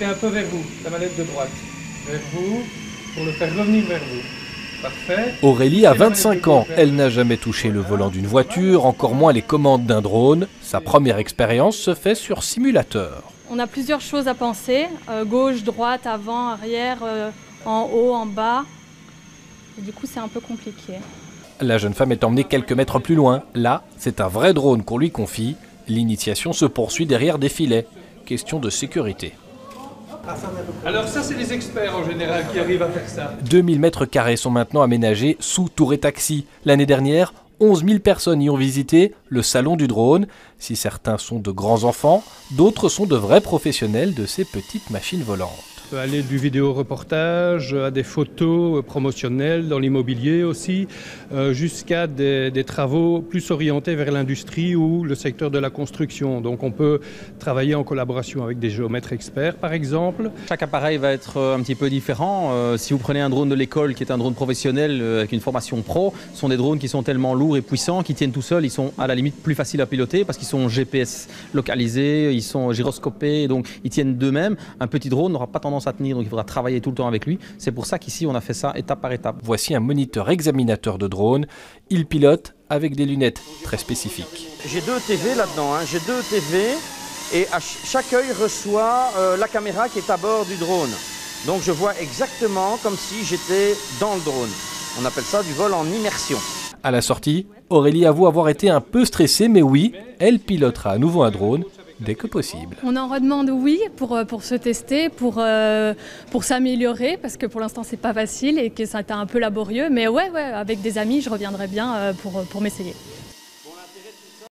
C'est un peu vers vous, la manette de droite. Vers vous, pour le faire revenir vers vous. Parfait. Aurélie a 25 ans. Elle n'a jamais touché le volant d'une voiture, encore moins les commandes d'un drone. Sa première expérience se fait sur simulateur. On a plusieurs choses à penser. Gauche, droite, avant, arrière, en haut, en bas. Et du coup, c'est un peu compliqué. La jeune femme est emmenée quelques mètres plus loin. Là, c'est un vrai drone qu'on lui confie. L'initiation se poursuit derrière des filets. Question de sécurité. Alors ça, c'est les experts en général qui arrivent à faire ça. 2000 mètres carrés sont maintenant aménagés sous tour et taxi. L'année dernière, 11 000 personnes y ont visité le salon du drone. Si certains sont de grands enfants, d'autres sont de vrais professionnels de ces petites machines volantes. On peut aller du vidéo-reportage à des photos promotionnelles dans l'immobilier aussi, jusqu'à des travaux plus orientés vers l'industrie ou le secteur de la construction. Donc on peut travailler en collaboration avec des géomètres experts par exemple. Chaque appareil va être un petit peu différent. Si vous prenez un drone de l'école qui est un drone professionnel avec une formation pro, ce sont des drones qui sont tellement lourds et puissants qu'ils tiennent tout seuls. Ils sont à la limite plus faciles à piloter parce qu'ils sont GPS localisés, ils sont gyroscopés, donc ils tiennent d'eux-mêmes. Un petit drone n'aura pas tendance à tenir, donc il faudra travailler tout le temps avec lui. C'est pour ça qu'ici on a fait ça étape par étape. Voici un moniteur examinateur de drone. Il pilote avec des lunettes très spécifiques. J'ai 2 TV là-dedans, j'ai 2 TV et chaque œil reçoit la caméra qui est à bord du drone. Donc je vois exactement comme si j'étais dans le drone. On appelle ça du vol en immersion. À la sortie, Aurélie avoue avoir été un peu stressée, mais oui, elle pilotera à nouveau un drone dès que possible. On en redemande oui pour se tester, pour s'améliorer, parce que pour l'instant c'est pas facile et que ça a été un peu laborieux. Mais ouais, avec des amis, je reviendrai bien pour m'essayer.